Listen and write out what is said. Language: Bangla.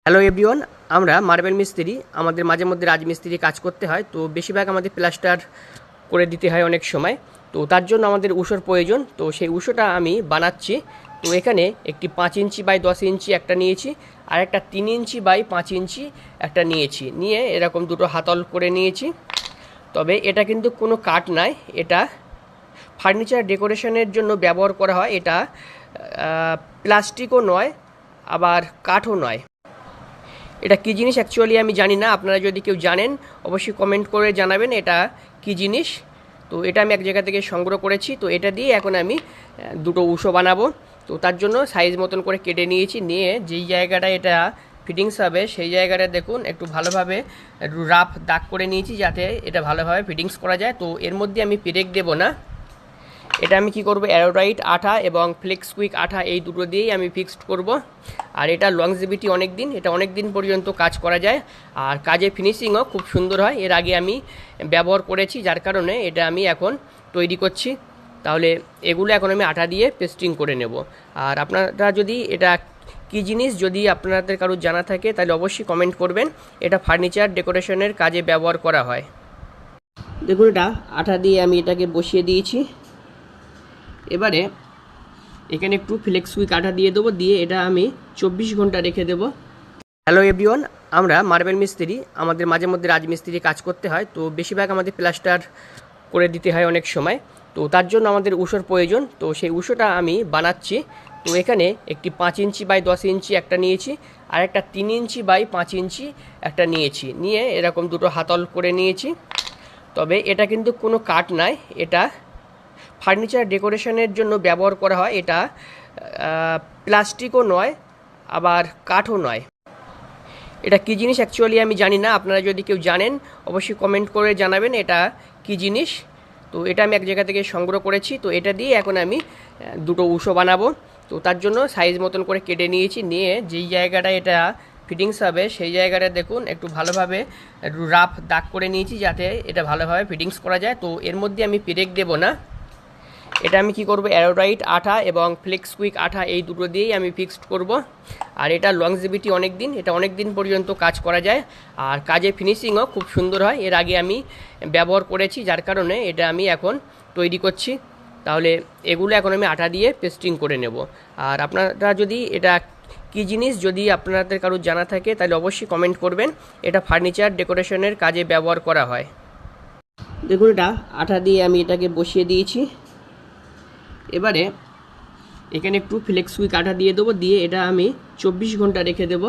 হ্যালো এভরিওয়ান, আমরা মার্বেল মিস্ত্রি, আমাদের মাঝে মধ্যে রাজমিস্ত্রি কাজ করতে হয়। তো বেশিরভাগ আমাদের প্লাস্টার করে দিতে হয় অনেক সময়। তো তার জন্য আমাদের উষোর প্রয়োজন। তো সেই উষোটা আমি বানাচ্ছি। তো এখানে একটি 5 ইঞ্চি বাই 10 ইঞ্চি একটা নিয়েছি, আর একটা 3 ইঞ্চি বাই 5 ইঞ্চি একটা নিয়েছি, নিয়ে এরকম দুটো হাতল করে নিয়েছি। তবে এটা কিন্তু কোনো কাঠ নয়, এটা ফার্নিচার ডেকোরেশনের জন্য ব্যবহার করা হয়। এটা প্লাস্টিকও নয়, আবার কাঠও নয়। এটা কী জিনিস অ্যাকচুয়ালি আমি জানি না। আপনারা যদি কেউ জানেন অবশ্যই কমেন্ট করে জানাবেন এটা কী জিনিস। তো এটা আমি এক জায়গা থেকে সংগ্রহ করেছি। তো এটা দিয়ে এখন আমি দুটো উষো বানাবো। তো তার জন্য সাইজ মতন করে কেটে নিয়েছি, নিয়ে যেই জায়গাটা এটা ফিটিংস হবে সেই জায়গাটা দেখুন একটু ভালোভাবে একটু রাফ দাগ করে নিয়েছি, যাতে এটা ভালোভাবে ফিটিংস করা যায়। তো এর মধ্যে আমি পেরেক দেবো না। এটা আমি কি করব, অ্যারোডাইট আঠা এবং ফ্লেক্স কুইক আঠা এই দুটো দিয়েই আমি ফিক্সড করব। আর এটা লংজিভিটি অনেক দিন, এটা অনেক দিন পর্যন্ত কাজ করা যায়, আর কাজের ফিনিশিংও খুব সুন্দর হয়। এর আগে আমি ব্যবহার করেছি, যার কারণে এটা আমি এখন তৈরি করছি। তাহলে এগুলো এখন আমি আঠা দিয়ে পেস্টিং করে নেব। আর আপনারা যদি এটা কী জিনিস যদি আপনাদের কারো জানা থাকে তাহলে অবশ্যই কমেন্ট করবেন। এটা ফার্নিচার ডেকোরেশনের কাজে ব্যবহার করা হয়। দেখুন, এটা আঠা দিয়ে আমি এটাকে বসিয়ে দিয়েছি। এবারে এখানে একটু ফ্লেক্স কুইক আঠা দিয়ে দেবো, দিয়ে এটা আমি 24 ঘন্টা রেখে দেবো। হ্যালো এভরিওয়ান, আমরা মার্বেল মিস্ত্রি, আমাদের মাঝে মধ্যে রাজমিস্ত্রি কাজ করতে হয়। তো বেশিরভাগ আমাদের প্লাস্টার করে দিতে হয় অনেক সময়। তো তার জন্য আমাদের উষোর প্রয়োজন। তো সেই উষোটা আমি বানাচ্ছি। তো এখানে একটি 5 ইঞ্চি বাই 10 ইঞ্চি একটা নিয়েছি, আর একটা 3 ইঞ্চি বাই 5 ইঞ্চি একটা নিয়েছি, নিয়ে এরকম দুটো হাতল করে নিয়েছি। তবে এটা কিন্তু কোনো কাঠ নয়, এটা ফার্নিচার ডেকোরেশনের জন্য ব্যবহার করা হয়। এটা প্লাস্টিকও নয়, আবার কাঠও নয়। এটা কী জিনিস অ্যাকচুয়ালি আমি জানি না। আপনারা যদি কেউ জানেন অবশ্যই কমেন্ট করে জানাবেন এটা কী জিনিস। তো এটা আমি এক জায়গা থেকে সংগ্রহ করেছি। তো এটা দিয়ে এখন আমি দুটো উষো বানাবো। তো তার জন্য সাইজ মতন করে কেটে নিয়েছি, নিয়ে যেই জায়গাটা এটা ফিটিংস হবে সেই জায়গাটা দেখুন একটু ভালোভাবে একটু রাফ দাগ করে নিয়েছি, যাতে এটা ভালোভাবে ফিটিংস করা যায়। তো এর মধ্যে আমি পেরেক দেবো না। এটা আমি কি করব, অ্যারোডাইট আঠা এবং ফ্লেক্স কুইক আঠা এই দুটো দিয়েই আমি ফিক্সড করব। আর এটা লংজিভিটি অনেক দিন, এটা অনেক দিন পর্যন্ত কাজ করা যায়, আর কাজের ফিনিশিংও খুব সুন্দর হয়। এর আগে আমি ব্যবহার করেছি, যার কারণে এটা আমি এখন তৈরি করছি। তাহলে এগুলো এখন আমি আঠা দিয়ে পেস্টিং করে নেব। আর আপনারা যদি এটা কী জিনিস যদি আপনাদের কারো জানা থাকে তাহলে অবশ্যই কমেন্ট করবেন। এটা ফার্নিচার ডেকোরেশনের কাজে ব্যবহার করা হয়। দেখুন, এটা আঠা দিয়ে আমি এটাকে বসিয়ে দিয়েছি। এবারে এখানে একটু ফ্লেক্স কুইক আঠা দিয়ে দেবো, দিয়ে এটা আমি 24 ঘন্টা রেখে দেবো।